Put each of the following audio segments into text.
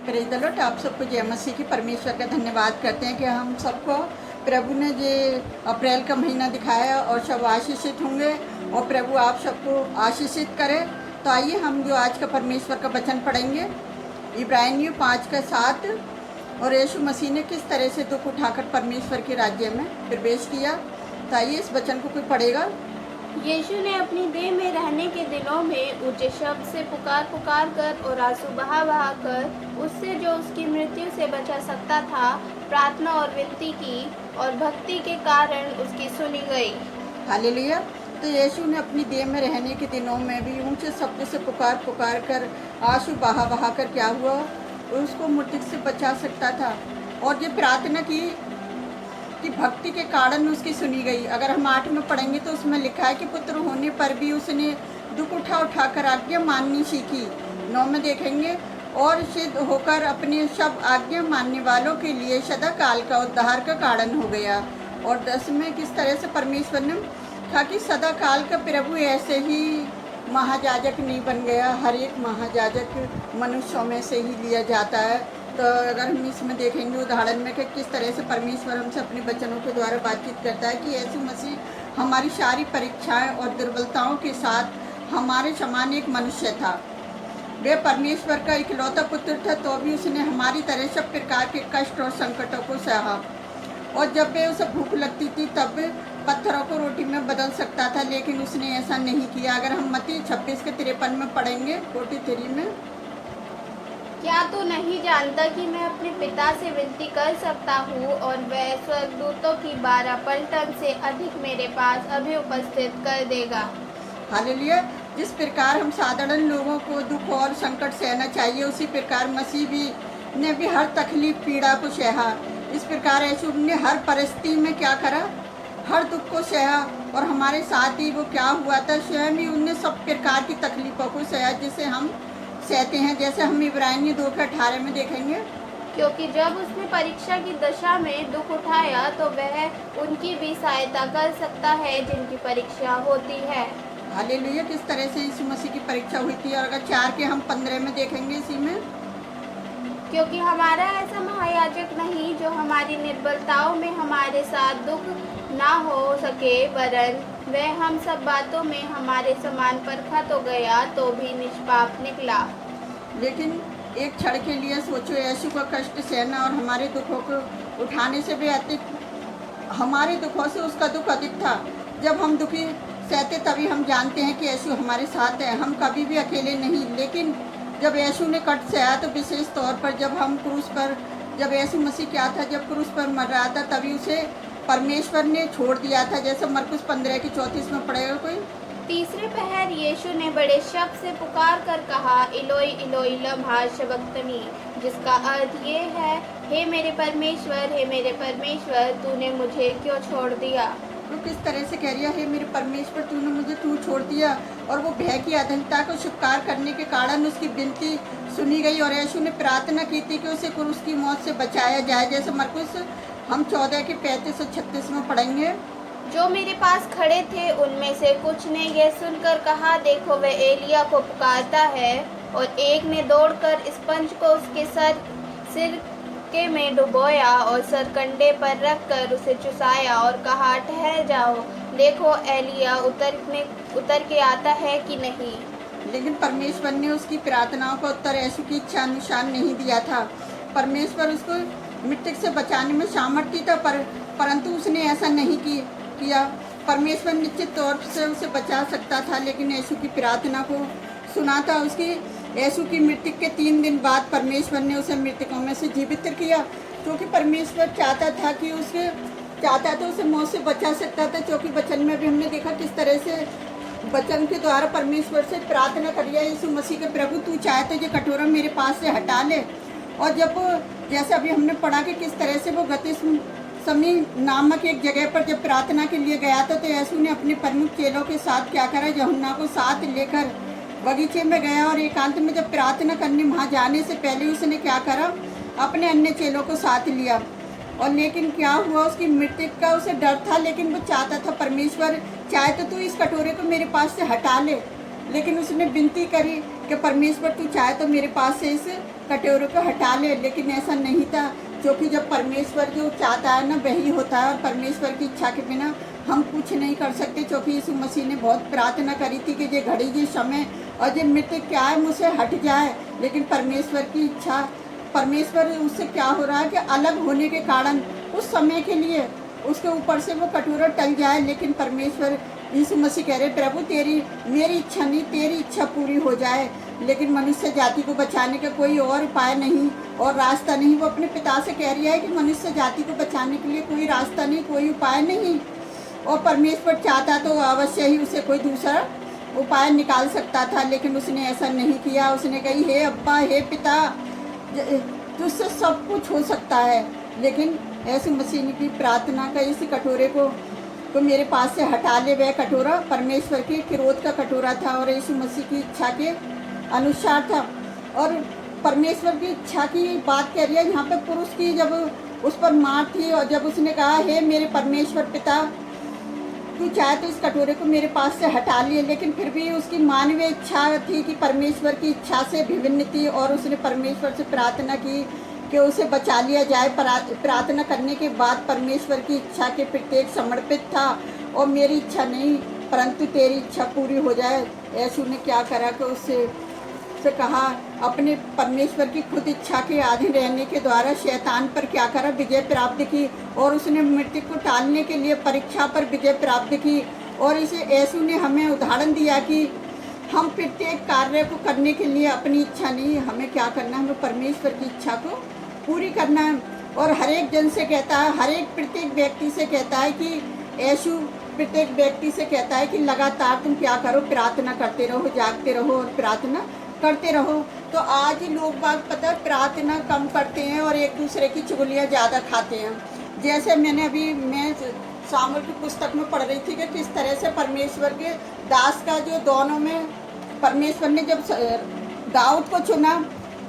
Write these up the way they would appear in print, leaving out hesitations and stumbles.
Praise the Lord. आप सबको जय मसीह की। परमेश्वर का धन्यवाद करते हैं कि हम सबको प्रभु ने ये अप्रैल का महीना दिखाया और सब आशीषित होंगे और प्रभु आप सबको आशीषित करे। तो आइए हम जो आज का परमेश्वर का वचन पढ़ेंगे, इब्रानियों 5:7। और यीशु मसीह ने किस तरह से दुख उठाकर परमेश्वर के राज्य में प्रवेश किया। तो आइए इस वचन को कोई पढ़ेगा। यीशु ने अपनी देह में रहने के दिनों में ऊंचे शब्द से पुकार पुकार कर और आंसू बहा बहा कर उससे जो उसकी मृत्यु से बचा सकता था प्रार्थना और विनती की, और भक्ति के कारण उसकी सुनी गई। हालेलुया। तो यीशु ने अपनी देह में रहने के दिनों में भी ऊंचे शब्द से पुकार पुकार कर आंसू बहा बहा कर क्या हुआ, उसको मृत्यु से बचा सकता था। और ये प्रार्थना की कि भक्ति के कारण उसकी सुनी गई। अगर हम 8 में पढ़ेंगे तो उसमें लिखा है कि पुत्र होने पर भी उसने दुख उठा उठा कर आज्ञा माननी सीखी। 9 में देखेंगे और सिद्ध होकर अपने सब आज्ञा मानने वालों के लिए सदा काल का उद्धार का कारण हो गया। और 10 में किस तरह से परमेश्वर ने कहा कि सदा काल का प्रभु ऐसे ही महायाजक नहीं बन गया, हर एक महायाजक मनुष्यों में से ही लिया जाता है। तो अगर हम इसमें देखेंगे उदाहरण में कि किस तरह से परमेश्वर हमसे अपने वचनों के द्वारा बातचीत करता है कि यीशु मसीह हमारी सारी परीक्षाएं और दुर्बलताओं के साथ हमारे समान एक मनुष्य था। वे परमेश्वर का इकलौता पुत्र था, तो भी उसने हमारी तरह सब प्रकार के कष्ट और संकटों को सहा। और जब वे उसे भूख लगती थी तब पत्थरों को रोटी में बदल सकता था, लेकिन उसने ऐसा नहीं किया। अगर हम मत्ती 26:53 में पढ़ेंगे 43 में, क्या तू नहीं जानता कि मैं अपने पिता से विनती कर सकता हूँ और वह स्वर्गदूतों की 12 पलटन से अधिक मेरे पास अभी उपस्थित कर देगा। हालेलुया। जिस प्रकार हम साधारण लोगों को दुख और संकट सहना चाहिए, उसी प्रकार मसीह ने भी हर तकलीफ पीड़ा को सहा। इस प्रकार यीशु ने हर परिस्थिति में क्या करा, हर दुख को सहा। और हमारे साथ ही वो क्या हुआ था, स्वयं ही उनने सब प्रकार की तकलीफों को सहा जिसे हम सहते हैं। जैसे हम इब्रानियों 2:18 में देखेंगे, क्योंकि जब उसने परीक्षा की दशा में दुख उठाया तो वह उनकी भी सहायता कर सकता है जिनकी परीक्षा होती है। हालेलुया। किस तरह से यीशु मसीह की परीक्षा हुई थी। और अगर 4 के हम 15 में देखेंगे इसी में, क्योंकि हमारा ऐसा महायाजक नहीं जो हमारी निर्बलताओं में हमारे साथ दुख ना हो सके, वरन वह हम सब बातों में हमारे समान परखा तो गया तो भी निष्पाप निकला। लेकिन एक क्षण के लिए सोचो, यीशु का कष्ट सहना और हमारे दुखों को उठाने से भी अधिक, हमारे दुखों से उसका दुख अधिक था। जब हम दुखी सहते तभी हम जानते हैं कि यीशु हमारे साथ है, हम कभी भी अकेले नहीं। लेकिन जब यीशु ने कष्ट सहा तो विशेष तौर पर जब हम क्रूस पर, जब यीशु मसीह क्या था, जब क्रूस पर मर रहा था तभी उसे परमेश्वर ने छोड़ दिया था। जैसे मरकुस 15:34 में पढ़ेगा कोई। तीसरे पहर यीशु ने बड़े शब्द से पुकार कर कहा, इलोई इलोई लमा शबक्तनी, जिसका अर्थ ये है, हे मेरे परमेश्वर तूने मुझे क्यों छोड़ दिया। तो किस तरह से कह रही है, हे मेरे परमेश्वर तूने मुझे क्यों छोड़ दिया। और वो भय की अधीनता को स्वीकार करने के कारण उसकी विनती सुनी गई और यीशु ने प्रार्थना की थी कि उसे क्रूस की मौत से बचाया जाए। जैसे मरकुस हम 14:35 और 36 में पढ़ेंगे। जो मेरे पास खड़े थे उनमें से कुछ ने यह सुनकर कहा, देखो वह एलिया को पुकारता है। और एक ने दौड़कर स्पंज को उसके सिरके में डुबोया और सरकंडे पर रखकर उसे चुसाया और कहा, ठहर जाओ, देखो एलिया उतर के आता है कि नहीं। लेकिन परमेश्वर ने उसकी प्रार्थनाओं का उत्तर यीशु की इच्छा अनुसार नहीं दिया था। परमेश्वर उसको मृत्यु से बचाने में सामर्थ्य था, परंतु उसने ऐसा नहीं किया। परमेश्वर निश्चित तौर से उसे बचा सकता था, लेकिन यीशु की प्रार्थना को सुना था। उसकी यीशु की मृत्यु के 3 दिन बाद परमेश्वर ने उसे मृतकों में से जीवित किया, क्योंकि परमेश्वर चाहता था कि उसे मौत से बचा सकता था। क्योंकि वचन में भी हमने देखा किस तरह से वचन के द्वारा परमेश्वर से प्रार्थना करिए, यीशु मसीह के, प्रभु तू चाहे तो ये कटोरा मेरे पास से हटा ले। और जब जैसा अभी हमने पढ़ा कि किस तरह से वो गतसमनी नामक एक जगह पर जब प्रार्थना के लिए गया था, तो यीशु ने अपने प्रमुख चेलों के साथ क्या करा, यूहन्ना को साथ लेकर बगीचे में गया। और एकांत में जब प्रार्थना करने वहाँ जाने से पहले उसने क्या करा, अपने अन्य चेलों को साथ लिया। और लेकिन क्या हुआ, उसकी मृत्यु का उसे डर था, लेकिन वो चाहता था, परमेश्वर चाहे तो तू इस कटोरे को मेरे पास से हटा ले। लेकिन उसने विनती करी कि परमेश्वर तू चाहे तो मेरे पास से इस कटोरे को हटा ले, लेकिन ऐसा नहीं था, क्योंकि जब परमेश्वर जो चाहता है ना वही होता है, और परमेश्वर की इच्छा के बिना हम कुछ नहीं कर सकते। क्योंकि यीशु मसीह ने बहुत प्रार्थना करी थी कि ये घड़ी ये समय और ये मृत्यु क्या है मुझसे हट जाए, लेकिन परमेश्वर की इच्छा, परमेश्वर उससे क्या हो रहा है कि अलग होने के कारण उस समय के लिए उसके ऊपर से वो कटोरा टल जाए, लेकिन परमेश्वर यीशु मसीह कह रहे प्रभु तेरी मेरी इच्छा नहीं तेरी इच्छा पूरी हो जाए। लेकिन मनुष्य जाति को बचाने का कोई और उपाय नहीं और रास्ता नहीं। वो अपने पिता से कह रही है कि मनुष्य जाति को बचाने के लिए कोई रास्ता नहीं, कोई उपाय नहीं, और परमेश्वर चाहता तो अवश्य ही उसे कोई दूसरा उपाय निकाल सकता था, लेकिन उसने ऐसा नहीं किया। उसने कही हे अब्बा हे पिता तुझसे सब कुछ हो सकता है, लेकिन यीशु मसीह की प्रार्थना का इस कटोरे को तो मेरे पास से हटा ले। वह कटोरा परमेश्वर के क्रोध का कटोरा था और यीशु मसीह की इच्छा के अनुसार था, और परमेश्वर की इच्छा की बात कह रही है यहाँ पे। पुरुष की जब उस पर मार थी और जब उसने कहा हे मेरे परमेश्वर पिता तू चाहे तो इस कटोरे को मेरे पास से हटा लिए, लेकिन फिर भी उसकी मानवीय इच्छा थी कि परमेश्वर की इच्छा से भिन्न थी, और उसने परमेश्वर से प्रार्थना की कि उसे बचा लिया जाए। प्रार्थना करने के बाद परमेश्वर की इच्छा के प्रत्येक समर्पित था, और मेरी इच्छा नहीं परंतु तेरी इच्छा पूरी हो जाए। यीशु ने क्या करा कि उससे कहा अपने परमेश्वर की खुद इच्छा के अधीन रहने के द्वारा शैतान पर क्या करा विजय प्राप्त की, और उसने मृत्यु को टालने के लिए परीक्षा पर विजय प्राप्त की। और इसे यीशु ने हमें उदाहरण दिया कि हम प्रत्येक कार्य को करने के लिए अपनी इच्छा नहीं, हमें क्या करना है, हमें परमेश्वर की इच्छा को पूरी करना है। और हर एक जन से कहता है, हर एक प्रत्येक व्यक्ति से कहता है कि यीशु प्रत्येक व्यक्ति से कहता है कि लगातार तुम क्या करो, प्रार्थना करते रहो, जागते रहो और प्रार्थना करते रहो। तो आज लोग बाग पता है प्रार्थना कम करते हैं और एक दूसरे की चुगलियाँ ज़्यादा खाते हैं। जैसे मैं सामुएल की पुस्तक में पढ़ रही थी कि किस तरह से परमेश्वर के दास का जो दोनों में परमेश्वर ने जब दाऊद को चुना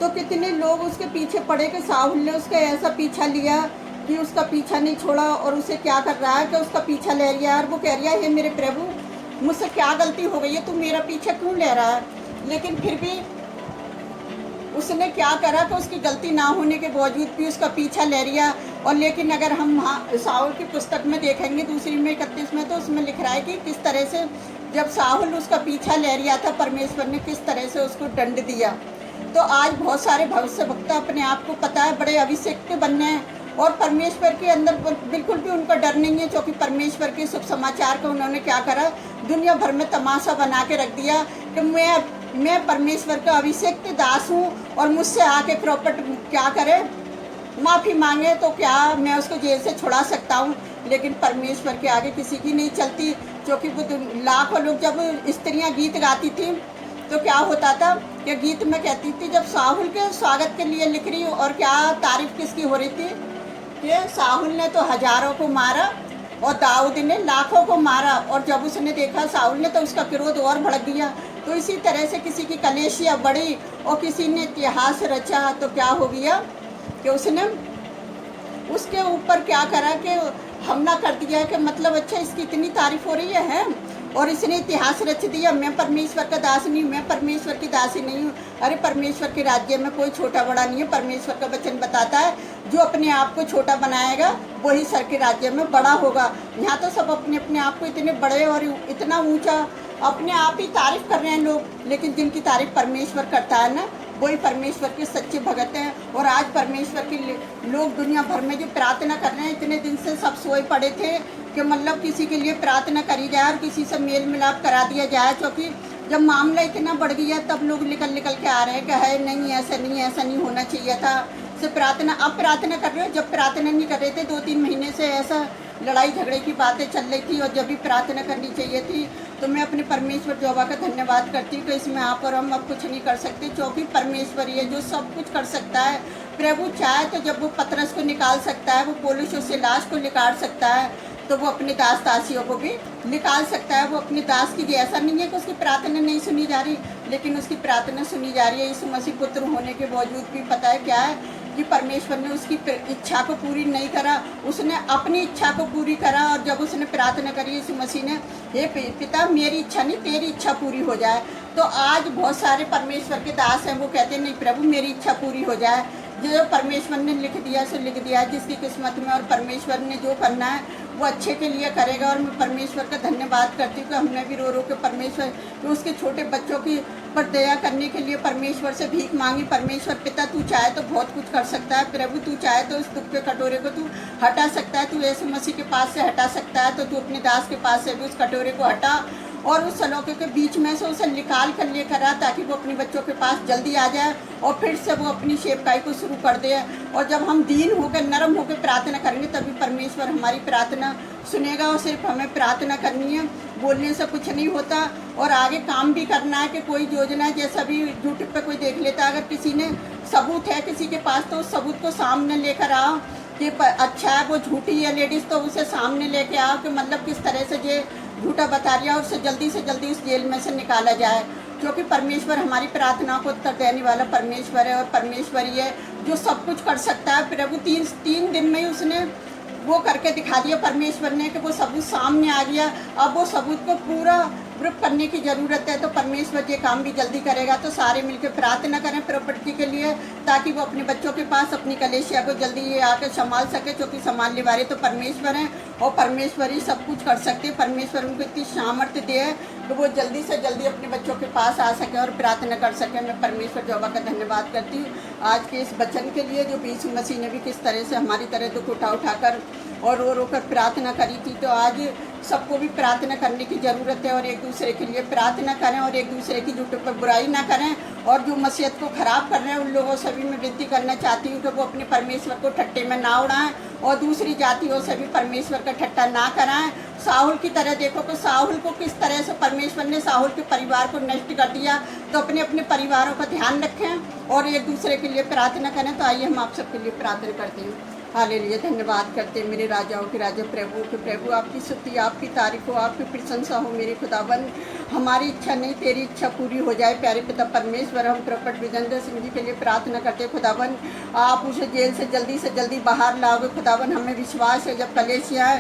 तो कितने लोग उसके पीछे पड़े कि साहुल ने उसका ऐसा पीछा लिया कि उसका पीछा नहीं छोड़ा, और उसे क्या कर रहा है कि उसका पीछा ले रहा है। और वो कह रही है हे मेरे प्रभु मुझसे क्या गलती हो गई है, तू मेरा पीछा क्यों ले रहा है। लेकिन फिर भी उसने क्या करा कि उसकी गलती ना होने के बावजूद भी उसका पीछा ले लिया। और लेकिन अगर हम साहुल की पुस्तक में देखेंगे दूसरी में 31 में, तो उसमें लिख रहा है कि किस तरह से जब साहुल उसका पीछा ले लिया था परमेश्वर ने किस तरह से उसको दंड दिया। तो आज बहुत सारे भविष्य वक्ता अपने आप को पता है बड़े अभिषेक बनने हैं, और परमेश्वर के अंदर बिल्कुल भी उनका डर नहीं है, क्योंकि परमेश्वर के शुभ समाचार को उन्होंने क्या करा दुनिया भर में तमाशा बना के रख दिया कि मैं परमेश्वर का अभिषेक दास हूँ, और मुझसे आके प्रॉपर्ट क्या करे माफ़ी मांगे तो क्या मैं उसको जेल से छुड़ा सकता हूँ। लेकिन परमेश्वर के आगे किसी की नहीं चलती, क्योंकि वो लाखों लोग जब स्त्रियाँ गीत गाती थी तो क्या होता था कि गीत में कहती थी जब साहुल के स्वागत के लिए लिख रही हूँ, और क्या तारीफ किसकी हो रही थी कि साहुल ने तो हजारों को मारा और दाऊद ने लाखों को मारा, और जब उसने देखा साहुल ने तो उसका क्रोध और भड़क गया। तो इसी तरह से किसी की कलेशिया बढ़ी और किसी ने इतिहास रचा तो क्या हो गया कि उसने उसके ऊपर क्या करा कि हमला कर दिया कि मतलब अच्छा इसकी इतनी तारीफ हो रही है और इसने इतिहास रच दिया, मैं परमेश्वर का दास नहीं हूँ, मैं परमेश्वर की दासी नहीं हूँ। अरे परमेश्वर के राज्य में कोई छोटा बड़ा नहीं है। परमेश्वर का वचन बताता है जो अपने आप को छोटा बनाएगा वही सर के राज्य में बड़ा होगा। यहाँ तो सब अपने अपने आप को इतने बड़े और इतना ऊंचा अपने आप ही तारीफ कर रहे हैं लोग, लेकिन जिनकी तारीफ परमेश्वर करता है ना वही परमेश्वर के सच्चे भगत हैं। और आज परमेश्वर के लोग दुनिया भर में जो प्रार्थना कर रहे हैं, इतने दिन से सब सोए पड़े थे कि मतलब किसी के लिए प्रार्थना करी जाए और किसी से मेल मिलाप करा दिया जाए, क्योंकि जब मामला इतना बढ़ गया तब लोग निकल के आ रहे हैं कि है नहीं ऐसा नहीं होना चाहिए था। से प्रार्थना अब प्रार्थना कर रहे हो, जब प्रार्थना नहीं कर रहे थे 2-3 महीने से ऐसा लड़ाई झगड़े की बातें चल रही थी, और जब भी प्रार्थना करनी चाहिए थी तो मैं अपने परमेश्वर यहोवा का धन्यवाद करती हूँ कि इसमें आप और हम अब कुछ नहीं कर सकते, क्योंकि परमेश्वर ही है जो सब कुछ कर सकता है। प्रभु चाहे तो जब वो पतरस को निकाल सकता है, वो पौलुस और सिलास को निकाल सकता है, तो वो अपने दास दासियों को भी निकाल सकता है। वो अपने दास की ऐसा नहीं है कि उसकी प्रार्थना नहीं सुनी जा रही, लेकिन उसकी प्रार्थना सुनी जा रही है। यीशु मसीह पुत्र होने के बावजूद भी पता है क्या है कि परमेश्वर ने उसकी इच्छा को पूरी नहीं करा, उसने अपनी इच्छा को पूरी करा। और जब उसने प्रार्थना करी यीशु मसीह ने, हे पिता मेरी इच्छा नहीं तेरी इच्छा पूरी हो जाए। तो आज बहुत सारे परमेश्वर के दास हैं, वो कहते हैं नहीं प्रभु मेरी इच्छा पूरी हो जाए। जो परमेश्वर ने लिख दिया सो लिख दिया, जिसकी किस्मत में, और परमेश्वर ने जो करना है वो अच्छे के लिए करेगा। और मैं परमेश्वर का धन्यवाद करती हूँ कि हमने भी रो रो के परमेश्वर कि उसके छोटे बच्चों की पर दया करने के लिए परमेश्वर से भीख मांगी। परमेश्वर पिता तू चाहे तो बहुत कुछ कर सकता है, प्रभु तू चाहे तो इस दुख के कटोरे को तू हटा सकता है, तू यीशु मसीह के पास से हटा सकता है, तो तू अपने दास के पास से भी उस कटोरे को हटा और उस सलोके के बीच में से उसे निकाल कर लेकर आ, ताकि वो अपने बच्चों के पास जल्दी आ जाए और फिर से वो अपनी सेवकाई को शुरू कर दे। और जब हम दीन होकर नरम होकर प्रार्थना करेंगे तभी परमेश्वर हमारी प्रार्थना सुनेगा। और सिर्फ हमें प्रार्थना करनी है, बोलने से कुछ नहीं होता, और आगे काम भी करना है। कि कोई योजना जैसा भी यूट्यूब पे कोई देख लेता, अगर किसी ने सबूत है किसी के पास तो उस सबूत को सामने लेकर आओ कि अच्छा है वो झूठी है लेडीज़, तो उसे सामने लेके आओ कि मतलब किस तरह से ये झूठा बता रहा है, और उससे जल्दी से जल्दी उस जेल में से निकाला जाए। क्योंकि परमेश्वर हमारी प्रार्थनाओं को उत्तर देने वाला परमेश्वर है, और परमेश्वर ही है जो सब कुछ कर सकता है। प्रभु तीन दिन में ही उसने वो करके दिखा दिया परमेश्वर ने कि वो सबूत सामने आ गया। अब वो सबूत को पूरा प्रूफ करने की ज़रूरत है, तो परमेश्वर ये काम भी जल्दी करेगा। तो सारे मिलकर प्रार्थना करें प्रॉपर्टी के लिए, ताकि वो अपने बच्चों के पास अपनी कलेशिया को जल्दी ये आकर संभाल सके, क्योंकि संभालने वाले तो परमेश्वर हैं और परमेश्वर ही सब कुछ कर सकते हैं। परमेश्वर उनको इतनी सामर्थ्य दे है कि वो जल्दी से जल्दी अपने बच्चों के पास आ सके और प्रार्थना कर सके। मैं परमेश्वर यहोवा का धन्यवाद करती हूँ आज के इस वचन के लिए, जो यीशु मसीह ने भी किस तरह से हमारी तरह दुख उठाकर और रो कर प्रार्थना करी थी। तो आज सबको भी प्रार्थना करने की ज़रूरत है, और एक दूसरे के लिए प्रार्थना करें, और एक दूसरे की यूट्यूब पर बुराई ना करें, और जो मसीहत को ख़राब कर रहे हैं उन लोगों से भी मैं विनती करना चाहती हूँ कि वो अपने परमेश्वर को ठट्टे में ना उड़ाएं, और दूसरी जातियों से भी परमेश्वर का ठट्टा ना कराएं। साहुल की तरह देखो कि साहुल को किस तरह से परमेश्वर ने साहुल के परिवार को नष्ट कर दिया। तो अपने अपने परिवारों का ध्यान रखें और एक दूसरे के लिए प्रार्थना करें। तो आइए हम आप सबके लिए प्रार्थना करते हैं। हालेलुया, धन्यवाद करते हैं मेरे राजाओं के राजा, प्रभु के प्रभु। आपकी स्तुति, आपकी तारीफ हो, आपकी प्रशंसा हो मेरे खुदावन। हमारी इच्छा नहीं तेरी इच्छा पूरी हो जाए। प्यारे पिता परमेश्वर, हम प्रॉफेट विजेंद्र सिंह जी के लिए प्रार्थना करते हैं खुदावन। आप उसे जेल से जल्दी बाहर लाओगे खुदावन। हमें विश्वास है जब कलेशिया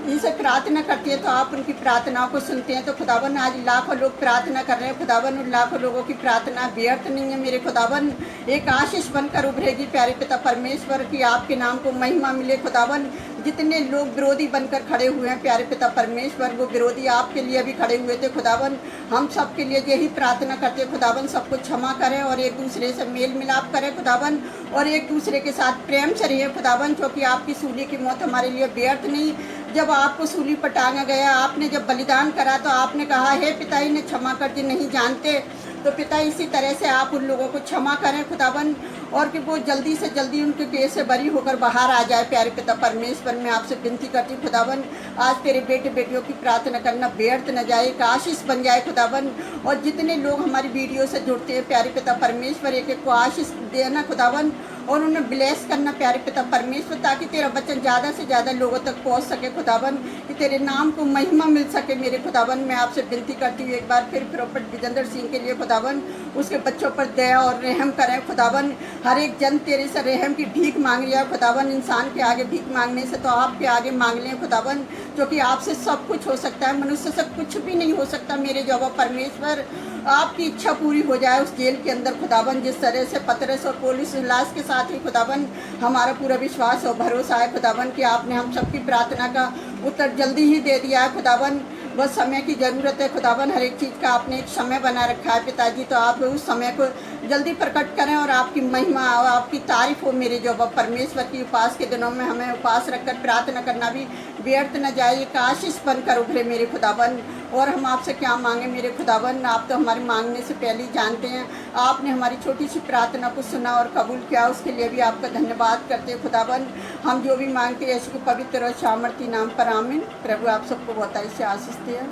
इनसे प्रार्थना करती है तो आप उनकी प्रार्थनाओं को सुनते हैं। तो खुदावन आज लाखों लोग प्रार्थना कर रहे हैं खुदावन, उन लाखों लोगों की प्रार्थना व्यर्थ नहीं है मेरे खुदावन। एक आशीष बनकर उभरेगी प्यारे पिता परमेश्वर की आपके नाम को महिमा मिले खुदावन। जितने लोग विरोधी बनकर खड़े हुए हैं प्यारे पिता परमेश्वर, वो विरोधी आपके लिए भी खड़े हुए थे खुदावन। हम सब के लिए यही प्रार्थना करते खुदावन, सबको क्षमा करें और एक दूसरे से मेल मिलाप करें खुदावन, और एक दूसरे के साथ प्रेम से रहिए खुदावन। क्योंकि आपकी सूली की मौत हमारे लिए व्यर्थ नहीं। जब आपको सूली पर टांगा गया, आपने जब बलिदान करा तो आपने कहा हे पिता इन्हें क्षमा कर दे, नहीं जानते। तो पिता इसी तरह से आप उन लोगों को क्षमा करें खुदावन, और कि वो जल्दी से जल्दी उनके केस से बरी होकर बाहर आ जाए। प्यारे पिता परमेश्वर, मैं आपसे विनती करती हूँ खुदावन, आज तेरे बेटे बेटियों की प्रार्थना करना व्यर्थ न जाए, एक आशीष बन जाए खुदावन। और जितने लोग हमारी वीडियो से जुड़ते हैं प्यारे पिता परमेश्वर, एक एक को आशीष देना खुदावन, और उन्हें ब्लेस करना प्यारे पिता परमेश्वर, ताकि तेरा वचन ज़्यादा से ज़्यादा लोगों तक पहुँच सके खुदावन, कि तेरे नाम को महिमा मिल सके मेरे खुदावन। मैं आपसे विनती करती हूँ एक बार फिर प्रॉफेट विजेंद्र सिंह के लिए खुदावन, उसके बच्चों पर दया और रहम करें खुदावन। हर एक जन तेरे से रहम की भीख मांग रहा है खुदावन। इंसान के आगे भीख मांगने से तो आपके आगे मांग लें खुदावन, क्योंकि आपसे सब कुछ हो सकता है, मनुष्य से कुछ भी नहीं हो सकता मेरे जवाब परमेश्वर। आपकी इच्छा पूरी हो जाए उस जेल के अंदर खुदावन, जिस तरह से पतरस और पौलुस लाश के साथ ही खुदावन। हमारा पूरा विश्वास और भरोसा है खुदावन कि आपने हम सबकी प्रार्थना का उत्तर जल्दी ही दे दिया है खुदावन। बस समय की ज़रूरत है खुदावन, हर एक चीज़ का आपने एक समय बना रखा है पिताजी। तो आप उस समय को जल्दी प्रकट करें और आपकी महिमा और आपकी तारीफ हो मेरे जो परमेश्वर की। उपास के दिनों में हमें उपास रखकर प्रार्थना करना भी व्यर्थ न जाए, एक आशीष बनकर उभरे मेरे खुदावन। और हम आपसे क्या मांगे मेरे खुदावन, आप तो हमारे मांगने से पहले ही जानते हैं। आपने हमारी छोटी सी प्रार्थना को सुना और कबूल किया, उसके लिए भी आपका धन्यवाद करते हैं खुदावन। हम जो भी मांगते हैं यीशु के पवित्र और सामर्थी नाम पर आमीन। प्रभु आप सबको बहुत से आशीष दे।